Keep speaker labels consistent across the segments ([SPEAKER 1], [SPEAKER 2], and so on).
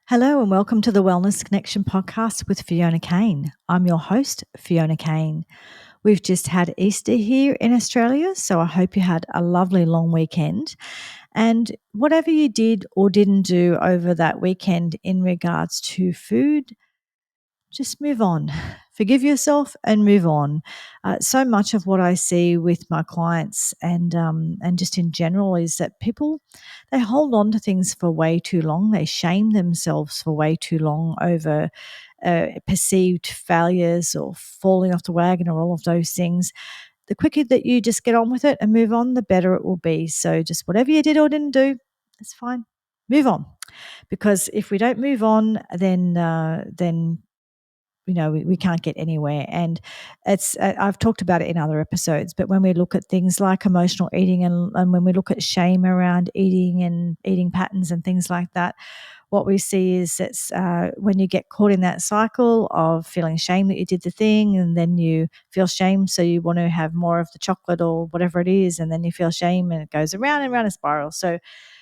[SPEAKER 1] Hello and welcome to the Wellness Connection podcast with Fiona Kane. I'm your host, Fiona Kane. We've just had Easter here in Australia, so I hope you had a lovely long weekend. And whatever you did or didn't do over that weekend in regards to food, just move on. Forgive yourself and move on. So much of what I see with my clients and just in general is that people they hold on to things for way too long. They shame themselves for way too long over perceived failures or falling off the wagon or all of those things. The quicker that you just get on with it and move on, the better it will be. So just whatever you did or didn't do, it's fine. Move on, because if we don't move on, then we can't get anywhere. And it's I've talked about it in other episodes, but when we look at things like emotional eating and when we look at shame around eating and eating patterns and things like that, what we see is it's when you get caught in that cycle of feeling shame that you did the thing, and then you feel shame, so you want to have more of the chocolate or whatever it is, and then you feel shame, and it goes around and around a spiral. So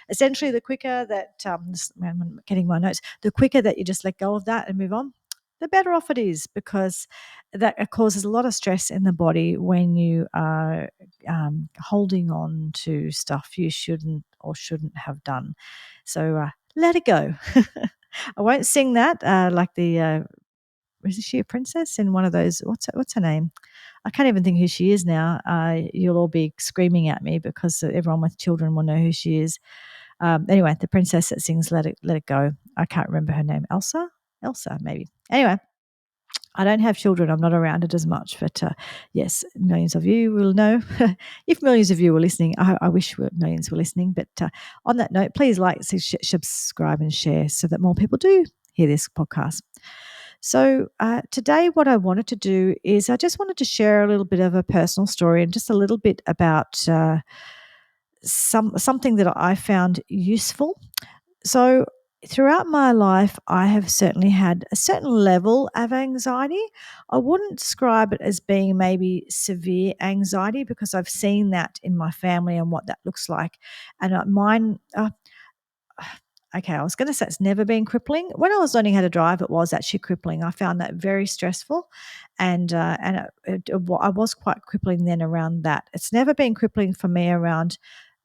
[SPEAKER 1] essentially, the quicker that I'm getting my notes, the quicker that you just let go of that and move on, the better off it is, because that causes a lot of stress in the body when you are holding on to stuff you shouldn't have done. So let it go. I won't sing that like the is she a princess in one of those? What's her name? I can't even think who she is now. You'll all be screaming at me because everyone with children will know who she is. Anyway, the princess that sings Let It Go. I can't remember her name. Elsa, maybe. Anyway, I don't have children. I'm not around it as much, but yes, millions of you will know. If millions of you were listening, I wish millions were listening. But on that note, please like, subscribe, and share so that more people do hear this podcast. So today, what I wanted to do is I just wanted to share a little bit of a personal story and just a little bit about something that I found useful. So, throughout my life, I have certainly had a certain level of anxiety. I wouldn't describe it as being maybe severe anxiety, because I've seen that in my family and what that looks like. And mine, okay, I was going to say it's never been crippling. When I was learning how to drive, it was actually crippling. I found that very stressful, and I was quite crippling then around that. It's never been crippling for me around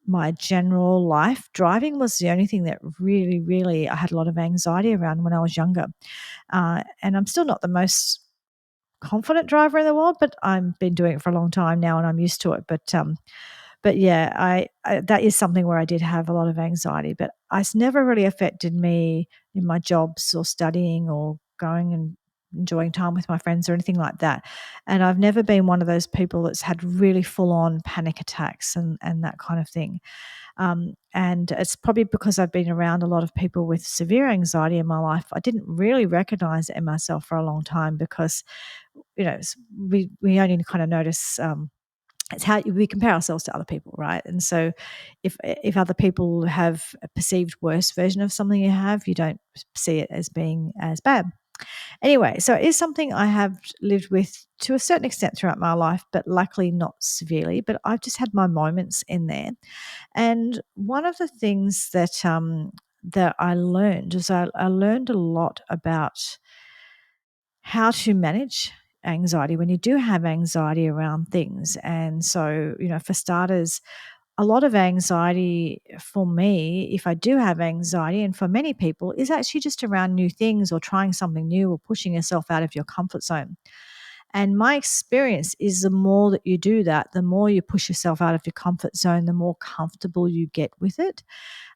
[SPEAKER 1] my general life. Driving was the only thing that really, really I had a lot of anxiety around when I was younger. And I'm still not the most confident driver in the world, but I've been doing it for a long time now and I'm used to it. But yeah, I that is something where I did have a lot of anxiety, but it's never really affected me in my jobs or studying or going and enjoying time with my friends or anything like that. And I've never been one of those people that's had really full on panic attacks and that kind of thing. And it's probably because I've been around a lot of people with severe anxiety in my life. I didn't really recognize it in myself for a long time because, we only kind of notice. It's how we compare ourselves to other people, right? And so, if other people have a perceived worse version of something you have, you don't see it as being as bad. Anyway, so it is something I have lived with to a certain extent throughout my life, but luckily not severely. But I've just had my moments in there. And one of the things that I learned is I learned a lot about how to manage anxiety when you do have anxiety around things. And so, for starters, a lot of anxiety for me, if I do have anxiety, and for many people, is actually just around new things or trying something new or pushing yourself out of your comfort zone. And my experience is the more that you do that, the more you push yourself out of your comfort zone, the more comfortable you get with it.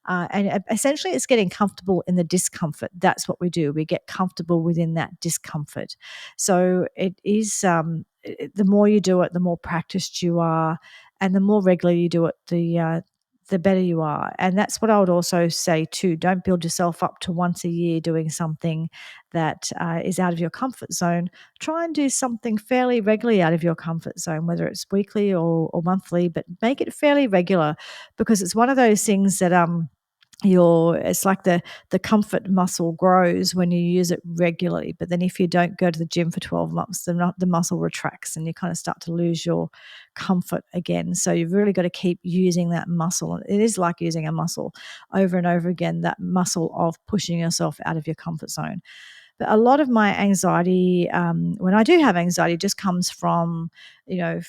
[SPEAKER 1] And essentially, it's getting comfortable in the discomfort. That's what we do. We get comfortable within that discomfort. So it is the more you do it, the more practiced you are, and the more regularly you do it, the better you are. And that's what I would also say too. Don't build yourself up to once a year doing something that is out of your comfort zone. Try and do something fairly regularly out of your comfort zone, whether it's weekly or monthly, but make it fairly regular, because it's one of those things that it's like the comfort muscle grows when you use it regularly, but then if you don't go to the gym for 12 months, the muscle retracts and you kind of start to lose your comfort again. So you've really got to keep using that muscle. It is like using a muscle over and over again, that muscle of pushing yourself out of your comfort zone. But a lot of my anxiety, when I do have anxiety, just comes from, it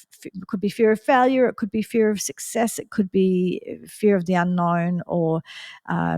[SPEAKER 1] could be fear of failure, it could be fear of success, it could be fear of the unknown, or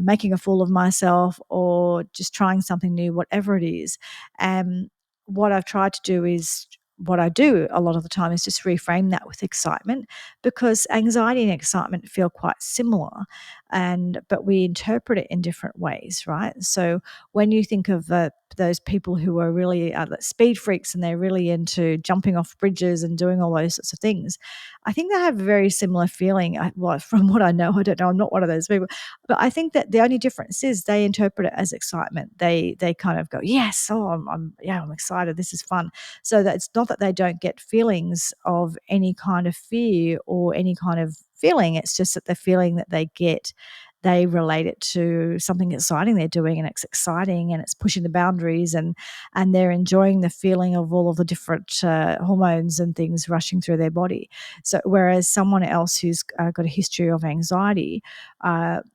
[SPEAKER 1] making a fool of myself, or just trying something new, whatever it is. And what I've tried to do is, what I do a lot of the time is just reframe that with excitement, because anxiety and excitement feel quite similar, but we interpret it in different ways, right? So when you think of those people who are really speed freaks and they're really into jumping off bridges and doing all those sorts of things, I think they have a very similar feeling. Well, from what I know, I don't know, I'm not one of those people, but I think that the only difference is they interpret it as excitement. They kind of go, yes, oh, I'm excited, this is fun. So that it's not that they don't get feelings of any kind of fear or any kind of feeling. It's just that the feeling that they get, they relate it to something exciting they're doing, and it's exciting and it's pushing the boundaries, and they're enjoying the feeling of all of the different hormones and things rushing through their body. So whereas someone else who's got a history of anxiety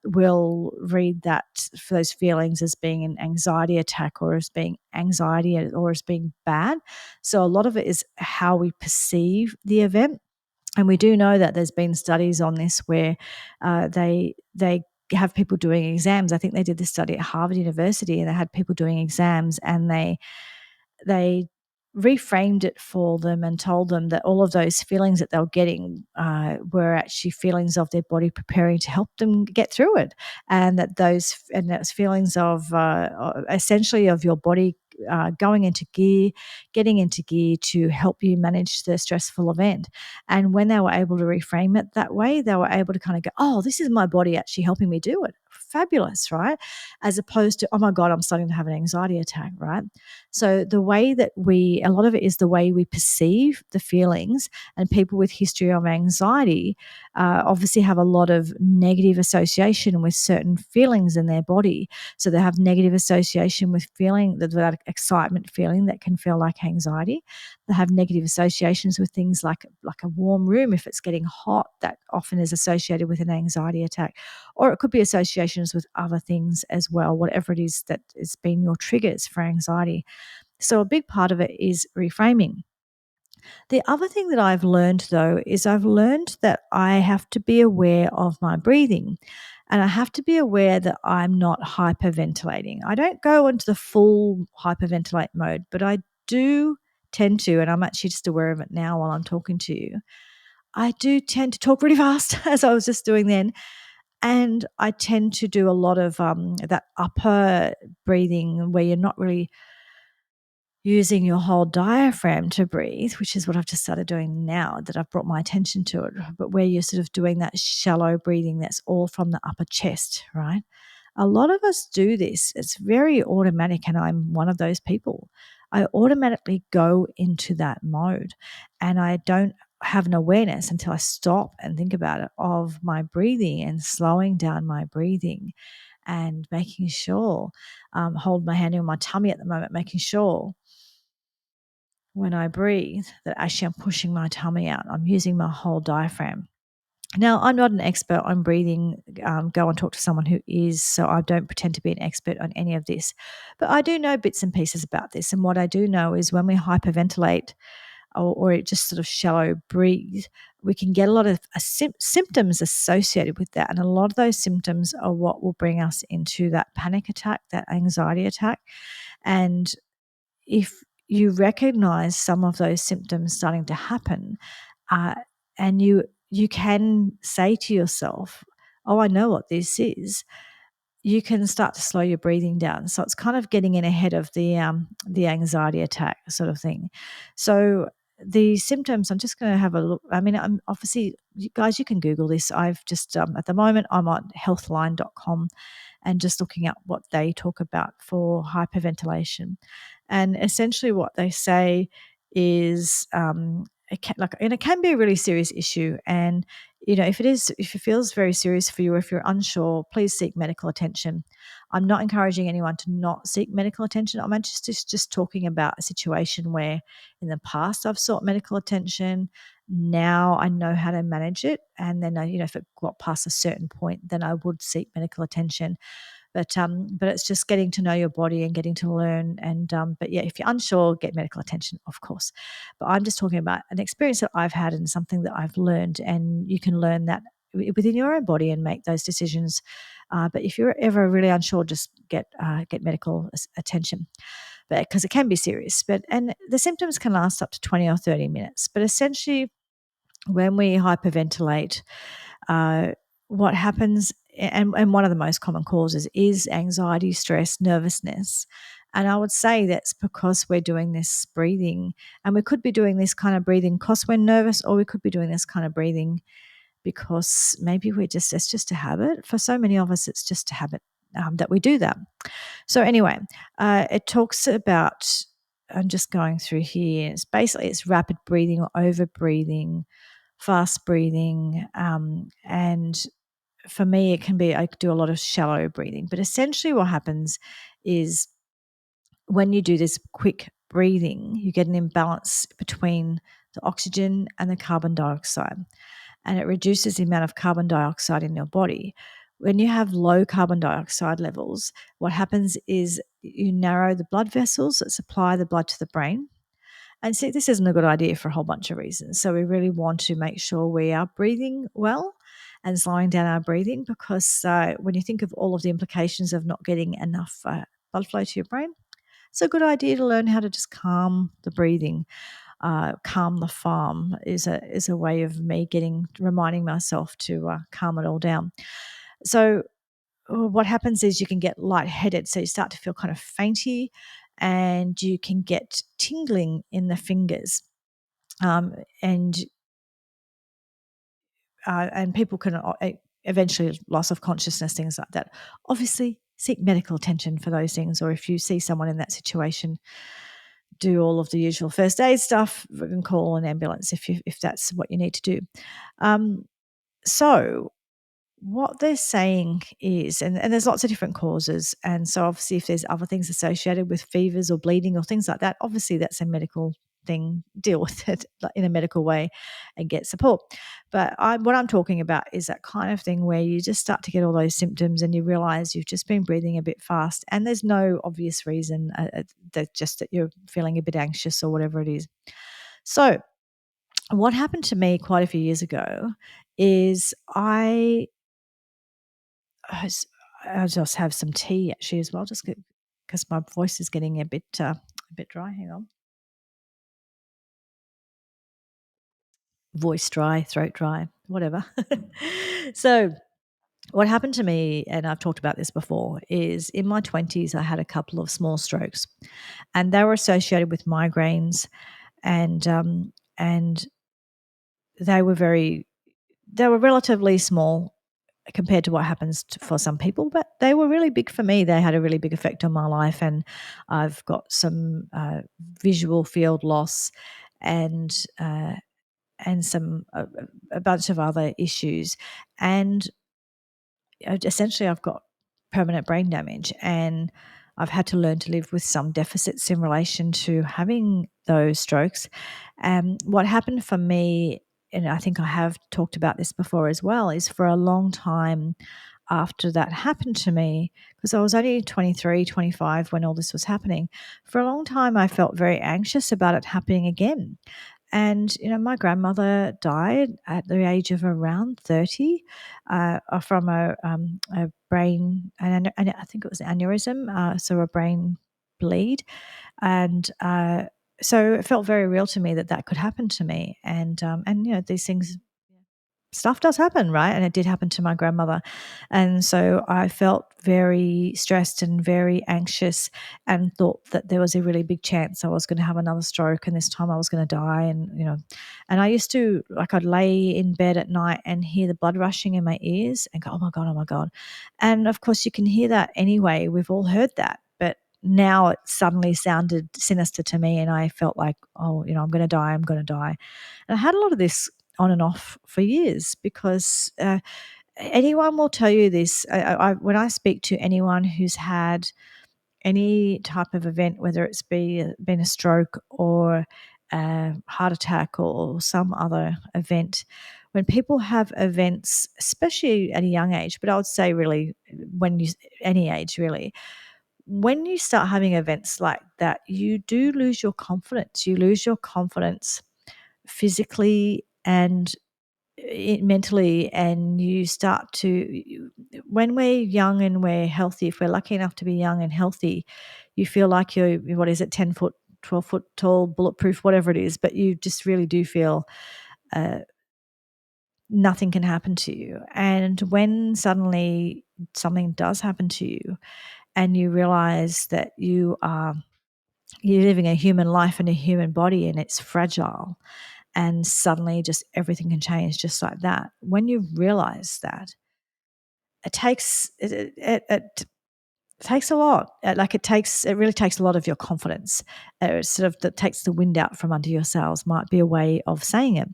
[SPEAKER 1] will read that, for those feelings, as being an anxiety attack, or as being anxiety, or as being bad. So a lot of it is how we perceive the event. And we do know that there's been studies on this where they have people doing exams. I think they did this study at Harvard University, and they had people doing exams, and they reframed it for them and told them that all of those feelings that they were getting were actually feelings of their body preparing to help them get through it, and those feelings of essentially of your body going into gear, getting into gear to help you manage the stressful event. And when they were able to reframe it that way, they were able to kind of go, oh, this is my body actually helping me do it. Fabulous, right? As opposed to, oh my God, I'm starting to have an anxiety attack, right? So the way that a lot of it is the way we perceive the feelings, and people with history of anxiety obviously have a lot of negative association with certain feelings in their body. So they have negative association with feeling that excitement feeling that can feel like anxiety. They have negative associations with things like a warm room. If it's getting hot, that often is associated with an anxiety attack, or it could be associations with other things as well, whatever it is that has been your triggers for anxiety. So a big part of it is reframing. The other thing that I've learned, though, is I've learned that I have to be aware of my breathing, and I have to be aware that I'm not hyperventilating. I don't go into the full hyperventilate mode, but I do tend to, and I'm actually just aware of it now while I'm talking to you. I do tend to talk really fast, as I was just doing then. And I tend to do a lot of that upper breathing where you're not really using your whole diaphragm to breathe, which is what I've just started doing now that I've brought my attention to it, but where you're sort of doing that shallow breathing that's all from the upper chest, right? A lot of us do this. It's very automatic, and I'm one of those people. I automatically go into that mode, and I don't have an awareness until I stop and think about it, of my breathing and slowing down my breathing and making sure, hold my hand on my tummy at the moment, making sure when I breathe that actually I'm pushing my tummy out. I'm using my whole diaphragm. Now, I'm not an expert on breathing. Go and talk to someone who is, so I don't pretend to be an expert on any of this. But I do know bits and pieces about this. And what I do know is when we hyperventilate, or just sort of shallow breathe, we can get a lot of symptoms associated with that. And a lot of those symptoms are what will bring us into that panic attack, that anxiety attack. And if you recognize some of those symptoms starting to happen, uh, and you can say to yourself, oh, I know what this is, you can start to slow your breathing down. So it's kind of getting in ahead of the anxiety attack sort of thing. So the symptoms, I'm just going to have a look. I mean, I'm obviously, you guys, you can Google this. I've just at the moment I'm on healthline.com and just looking at what they talk about for hyperventilation. And essentially, what they say is, and it can be a really serious issue. And if it feels very serious for you, if you're unsure, please seek medical attention. I'm not encouraging anyone to not seek medical attention. I'm just talking about a situation where in the past I've sought medical attention. Now I know how to manage it. And then, if it got past a certain point, then I would seek medical attention. But it's just getting to know your body and getting to learn. But yeah, if you're unsure, get medical attention, of course. But I'm just talking about an experience that I've had and something that I've learned, and you can learn that within your own body and make those decisions. But if you're ever really unsure, just get medical attention, but because it can be serious. And the symptoms can last up to 20 or 30 minutes. But essentially, when we hyperventilate, uh, what happens, and one of the most common causes is anxiety, stress, nervousness. And I would say that's because we're doing this breathing, and we could be doing this kind of breathing because we're nervous, or we could be doing this kind of breathing because maybe it's just a habit. For so many of us, it's just a habit that we do that. So anyway, it talks about, I'm just going through here. It's rapid breathing or over breathing, fast breathing, and for me, it can be, I do a lot of shallow breathing. But essentially, what happens is when you do this quick breathing, you get an imbalance between the oxygen and the carbon dioxide, and it reduces the amount of carbon dioxide in your body. When you have low carbon dioxide levels, what happens is you narrow the blood vessels that supply the blood to the brain. And see, this isn't a good idea for a whole bunch of reasons. So we really want to make sure we are breathing well and slowing down our breathing, because when you think of all of the implications of not getting enough blood flow to your brain, it's a good idea to learn how to just calm the breathing. Calm the farm is a way of me reminding myself to calm it all down. So what happens is you can get lightheaded, so you start to feel kind of fainty, and you can get tingling in the fingers, and people can eventually loss of consciousness, things like that. Obviously, seek medical attention for those things, or if you see someone in that situation, do all of the usual first aid stuff and call an ambulance if that's what you need to do. So what they're saying is, and there's lots of different causes, and so obviously if there's other things associated with fevers or bleeding or things like that, obviously that's a medical thing. Deal with it in a medical way and get support. But what I'm talking about is that kind of thing where you just start to get all those symptoms and you realize you've just been breathing a bit fast, and there's no obvious reason, that you're feeling a bit anxious or whatever it is. So what happened to me quite a few years ago is I'll just have some tea actually as well, just because my voice is getting a bit dry. Hang on. Voice dry, throat dry, whatever. So what happened to me, and I've talked about this before, is in my 20s, I had a couple of small strokes, and they were associated with migraines, and they were relatively small compared to what happens for some people, but they were really big for me. They had a really big effect on my life, and I've got some visual field loss, and some a bunch of other issues, and essentially I've got permanent brain damage, and I've had to learn to live with some deficits in relation to having those strokes. What happened for me, and I think I have talked about this before as well, is for a long time after that happened to me, because I was only 23, 25 when all this was happening, for a long time I felt very anxious about it happening again. And, my grandmother died at the age of around 30 from a brain, and I think it was aneurysm, so a brain bleed. And so it felt very real to me that that could happen to me. And these things, stuff does happen, right? And it did happen to my grandmother. And so I felt very stressed and very anxious, and thought that there was a really big chance I was going to have another stroke, and this time I was going to die. And I used to, like, I'd lay in bed at night and hear the blood rushing in my ears and go, oh my God, oh my God. And of course you can hear that anyway. We've all heard that. But now it suddenly sounded sinister to me, and I felt like, oh, I'm going to die, I'm going to die. And I had a lot of this on and off for years because anyone will tell you this. When I speak to anyone who's had any type of event, whether it's been a stroke or a heart attack or some other event, when people have events, especially at a young age, but I would say really when you any age really, when you start having events like that, you do lose your confidence. You lose your confidence physically and mentally, and you start to when we're young and we're healthy, if we're lucky enough to be young and healthy, you feel like you're, what is it, 10 foot, 12 foot tall, bulletproof, whatever it is, but you just really do feel uh, nothing can happen to you. And when suddenly something does happen to you and you realize that you're living a human life in a human body and it's fragile, and suddenly just everything can change just like that. When you realize that, it takes a lot. It really takes a lot of your confidence. It sort of that takes the wind out from under your sails, might be a way of saying it.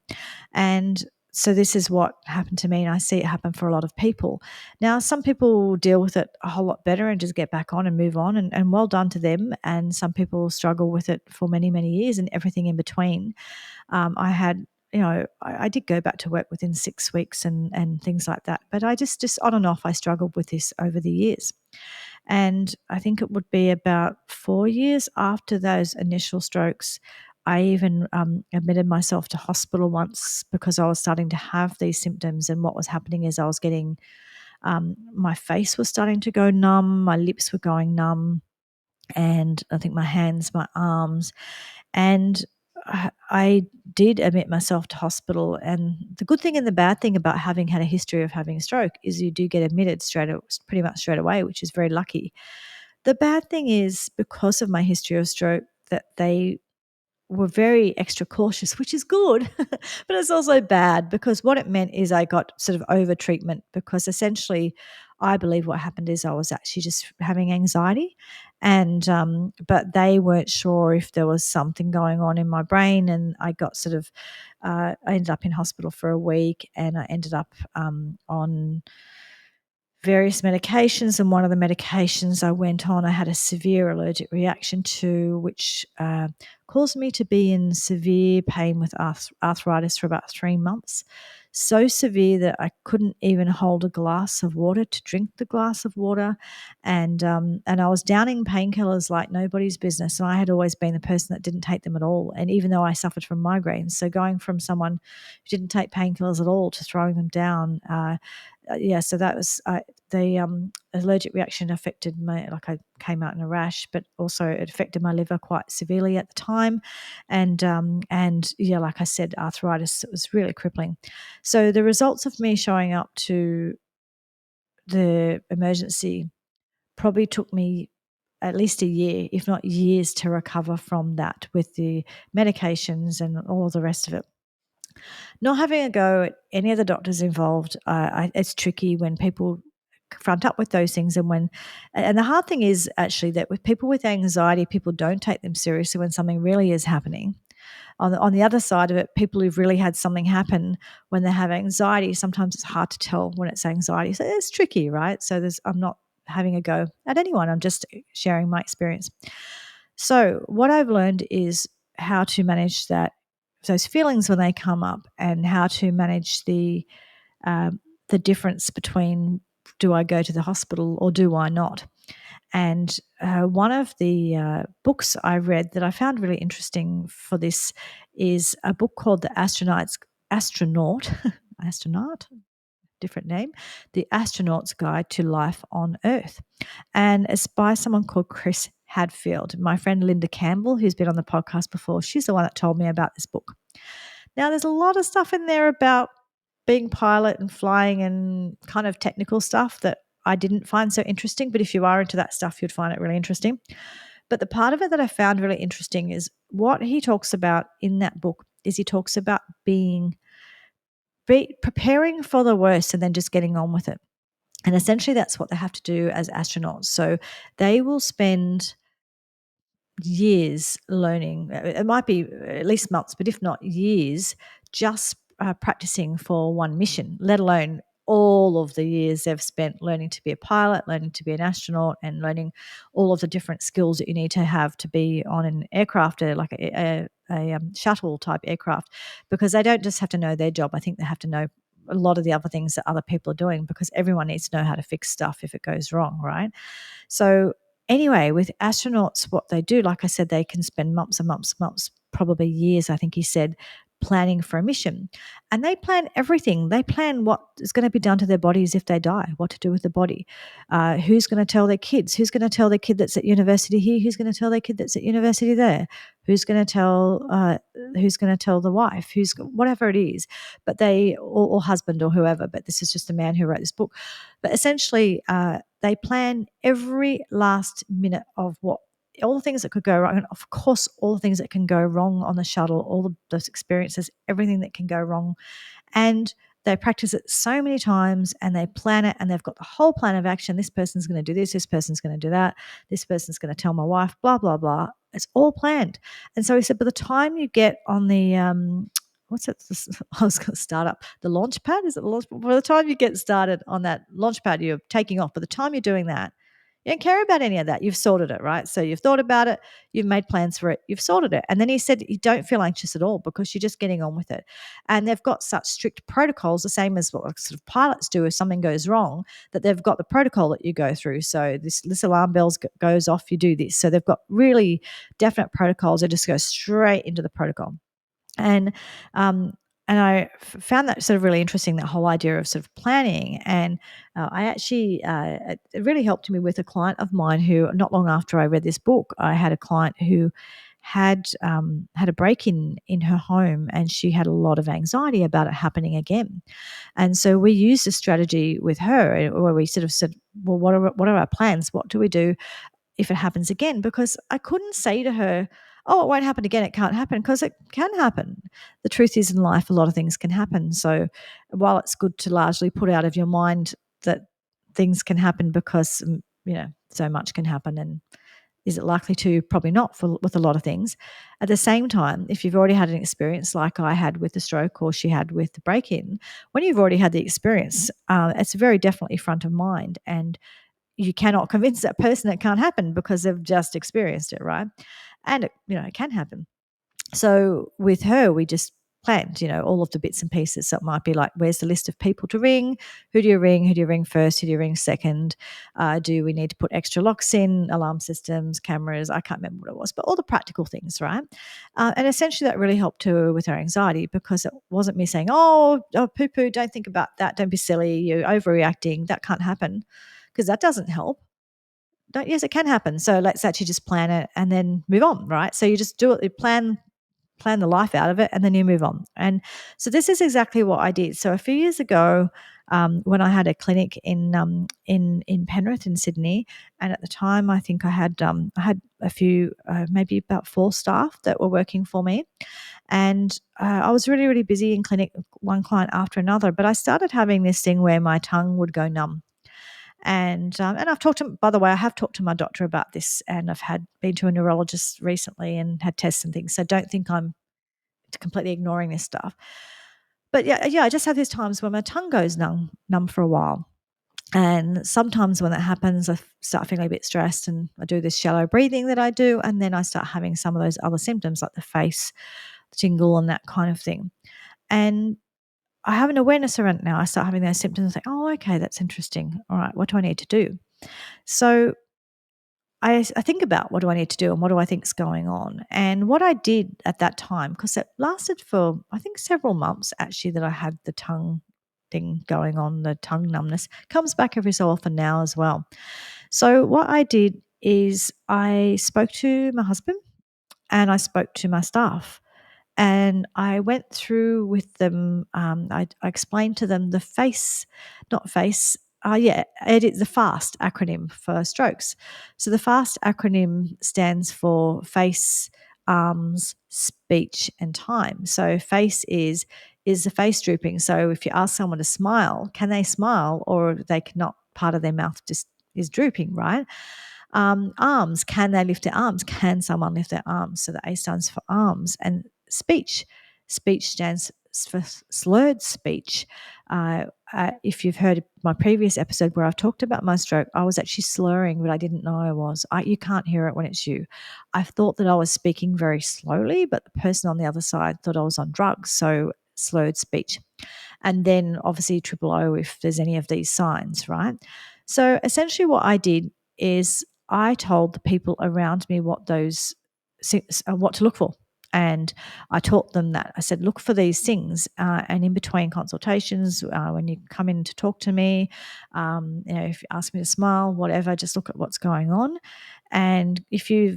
[SPEAKER 1] And so this is what happened to me, and I see it happen for a lot of people. Now, some people deal with it a whole lot better and just get back on and move on, and well done to them. And some people struggle with it for many, many years and everything in between. I had, I did go back to work within 6 weeks and things like that. But I just on and off, I struggled with this over the years. And I think it would be about 4 years after those initial strokes, I even admitted myself to hospital once because I was starting to have these symptoms. And what was happening is I was getting, my face was starting to go numb, my lips were going numb, and I think my hands, my arms. And I did admit myself to hospital. And the good thing and the bad thing about having had a history of having a stroke is you do get admitted pretty much straight away, which is very lucky. The bad thing is because of my history of stroke that they were very extra cautious, which is good, but it's also bad because what it meant is I got sort of over treatment because essentially I believe what happened is I was actually just having anxiety, and but they weren't sure if there was something going on in my brain, and I got sort of I ended up in hospital for a week, and I ended up on various medications, and one of the medications I went on, I had a severe allergic reaction to, which caused me to be in severe pain with arthritis for about 3 months. So severe that I couldn't even hold a glass of water to drink the glass of water, and I was downing painkillers like nobody's business. And I had always been the person that didn't take them at all. And even though I suffered from migraines, so going from someone who didn't take painkillers at all to throwing them down. Yeah, so that was the allergic reaction affected like I came out in a rash, but also it affected my liver quite severely at the time, and yeah, like I said, arthritis, it was really crippling. So the results of me showing up to the emergency probably took me at least a year, if not years, to recover from that with the medications and all of the rest of it. Not having a go at any of the doctors involved, it's tricky when people front up with those things, and the hard thing is actually that with people with anxiety, people don't take them seriously when something really is happening. On the other side of it, people who've really had something happen when they have anxiety, sometimes it's hard to tell when it's anxiety. So it's tricky, right? So I'm not having a go at anyone. I'm just sharing my experience. So what I've learned is how to manage those feelings when they come up, and how to manage the difference between, do I go to the hospital or do I not? And one of the books I read that I found really interesting for this is a book called Astronaut, Astronaut, different name, The Astronaut's Guide to Life on Earth. And it's by someone called Chris Hadfield. My friend Linda Campbell, who's been on the podcast before, she's the one that told me about this book. Now, there's a lot of stuff in there about being pilot and flying and kind of technical stuff that I didn't find so interesting. But if you are into that stuff, you'd find it really interesting. But the part of it that I found really interesting is what he talks about in that book is he talks about preparing for the worst and then just getting on with it. And essentially that's what they have to do as astronauts. So they will spend years learning. It might be at least months, but if not years, just practicing for one mission, let alone all of the years they've spent learning to be a pilot, learning to be an astronaut, and learning all of the different skills that you need to have to be on an aircraft, like a shuttle type aircraft, because they don't just have to know their job. I think they have to know a lot of the other things that other people are doing, because everyone needs to know how to fix stuff if it goes wrong, right? So anyway, with astronauts, what they do, like I said, they can spend months and months, months, probably years, I think he said, planning for a mission. And they plan everything. They plan what is going to be done to their bodies if they die, what to do with the body, who's going to tell their kids, who's going to tell their kid that's at university here, who's going to tell their kid that's at university there, who's going to tell the wife, who's whatever it is, but they or husband or whoever. But this is just a man who wrote this book. But essentially, they plan every last minute of all the things that could go wrong, and of course, all the things that can go wrong on the shuttle, all of those experiences, everything that can go wrong. And they practice it so many times, and they plan it, and they've got the whole plan of action. This person's going to do this person's going to do that, this person's going to tell my wife, blah, blah, blah. It's all planned. And so he said, by the time you get on the, what's it? I was going to start up the launch pad. Is it the launch pad? By the time you get started on that launch pad, you're taking off. By the time you're doing that, you don't care about any of that. You've sorted it, right? So you've thought about it, you've made plans for it, you've sorted it. And then he said you don't feel anxious at all because you're just getting on with it. And they've got such strict protocols, the same as what sort of pilots do if something goes wrong, that they've got the protocol that you go through. So this alarm bells goes off, you do this. So they've got really definite protocols. They just go straight into the protocol. And um, and I found that sort of really interesting, that whole idea of sort of planning. And I actually, it really helped me with a client of mine who, not long after I read this book, I had a client who had a break in her home, and she had a lot of anxiety about it happening again. And so we used a strategy with her where we sort of said, well, what are our plans? What do we do if it happens again? Because I couldn't say to her, oh, it won't happen again, it can't happen, because it can happen. The truth is, in life, a lot of things can happen. So while it's good to largely put out of your mind that things can happen, because, so much can happen, and is it likely to? Probably not, with a lot of things. At the same time, if you've already had an experience like I had with the stroke, or she had with the break-in, when you've already had the experience, it's very definitely front of mind, and you cannot convince that person it can't happen because they've just experienced it, right? And it can happen. So with her, we just planned, all of the bits and pieces. So it might be like, where's the list of people to ring? Who do you ring? Who do you ring first? Who do you ring second? Do we need to put extra locks in, alarm systems, cameras? I can't remember what it was, but all the practical things, right? And essentially that really helped her with her anxiety, because it wasn't me saying, oh poo-poo, don't think about that. Don't be silly. You're overreacting. That can't happen, because that doesn't help. Yes, it can happen. So let's actually just plan it and then move on, right? So you just do it, you plan the life out of it, and then you move on. And so this is exactly what I did. So a few years ago, when I had a clinic in Penrith in Sydney, and at the time I think I had a few, maybe about 4 staff that were working for me, and I was really, really busy in clinic, one client after another. But I started having this thing where my tongue would go numb. And I've talked to, by the way, I have talked to my doctor about this, and I've been to a neurologist recently and had tests and things. So don't think I'm completely ignoring this stuff. But yeah, I just have these times where my tongue goes numb for a while. And sometimes when that happens, I start feeling a bit stressed, and I do this shallow breathing that I do, and then I start having some of those other symptoms like the face tingle and that kind of thing. And I have an awareness around it now. I start having those symptoms and think, oh, okay, that's interesting. All right, what do I need to do? So I think about, what do I need to do and what do I think is going on? And what I did at that time, because it lasted for, I think, several months actually, that I had the tongue thing going on, the tongue numbness comes back every so often now as well. So what I did is I spoke to my husband and I spoke to my staff. And I went through with them, I explained to them the it is the FAST acronym for strokes. So the FAST acronym stands for face, arms, speech, and time. So face is the face drooping. So if you ask someone to smile, can they smile, or they cannot, part of their mouth just is drooping, right? Arms, can they lift their arms? Can someone lift their arms? So the A stands for arms. And speech stands for slurred speech. If you've heard my previous episode where I've talked about my stroke, I was actually slurring, but I didn't know I was. You can't hear it when it's you. I thought that I was speaking very slowly, but the person on the other side thought I was on drugs, so slurred speech. And then obviously triple O if there's any of these signs, right? So essentially, what I did is I told the people around me what to look for. And I taught them that. I said, look for these things. And in between consultations, when you come in to talk to me, if you ask me to smile, whatever, just look at what's going on. And if you're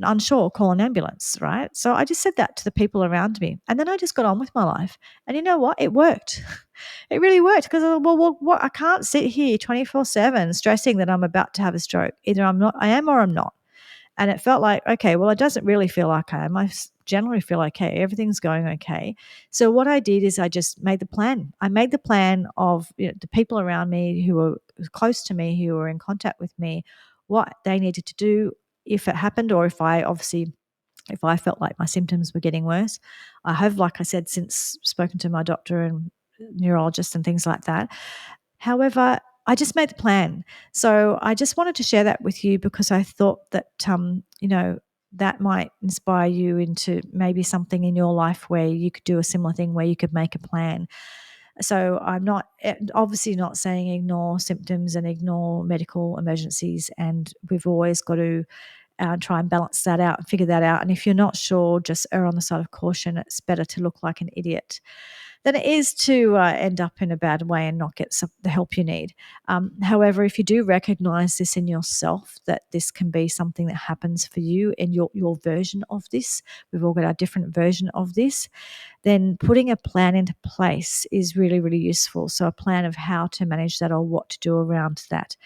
[SPEAKER 1] unsure, call an ambulance, right? So I just said that to the people around me. And then I just got on with my life. And you know what? It worked. It really worked because, what? I can't sit here 24/7 stressing that I'm about to have a stroke. Either I am or I'm not. And it felt like, okay, well, it doesn't really feel like I am. Generally feel okay. Everything's going okay. So what I did is I just made the plan. I made the plan of the people around me who were close to me, who were in contact with me, what they needed to do if it happened, or if I felt like my symptoms were getting worse. I have, like I said, since spoken to my doctor and neurologist and things like that. However, I just made the plan. So I just wanted to share that with you because I thought that, that might inspire you into maybe something in your life where you could do a similar thing, where you could make a plan. So I'm not obviously not saying ignore symptoms and ignore medical emergencies. And we've always got to try and balance that out and figure that out. And if you're not sure, just err on the side of caution. It's better to look like an idiot than it is to end up in a bad way and not get the help you need. However, if you do recognize this in yourself, that this can be something that happens for you and your version of this, we've all got our different version of this, then putting a plan into place is really, really useful. So a plan of how to manage that or what to do around that.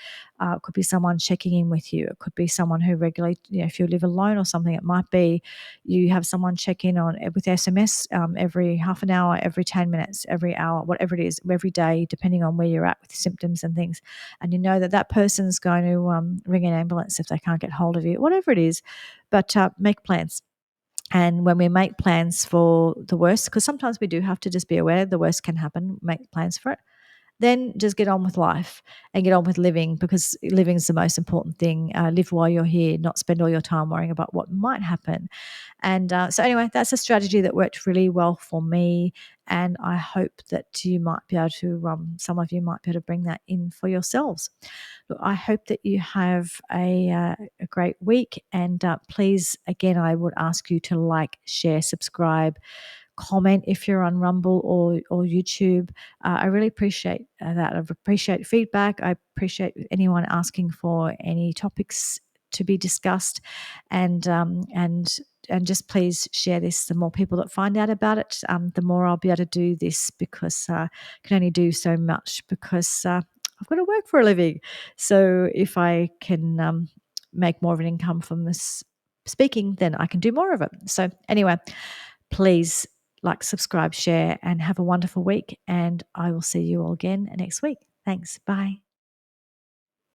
[SPEAKER 1] It could be someone checking in with you. It could be someone who regularly, if you live alone or something, it might be you have someone check in on with SMS every half an hour, every 10 minutes, every hour, whatever it is, every day, depending on where you're at with symptoms and things. And you know that person's going to ring an ambulance if they can't get hold of you, whatever it is. But make plans. And when we make plans for the worst, because sometimes we do have to just be aware the worst can happen, make plans for it, then just get on with life and get on with living, because living is the most important thing. Live while you're here, not spend all your time worrying about what might happen. And so, anyway, that's a strategy that worked really well for me. And I hope that you might be able to, some of you might be able to bring that in for yourselves. Look, I hope that you have a great week. And please, again, I would ask you to like, share, subscribe, comment if you're on Rumble or YouTube. I really appreciate that. I appreciate feedback. I appreciate anyone asking for any topics to be discussed, and just please share this. The more people that find out about it, the more I'll be able to do this, because I can only do so much because I've got to work for a living. So if I can make more of an income from this speaking, then I can do more of it. So anyway, please like, subscribe, share, and have a wonderful week. And I will see you all again next week. Thanks. Bye.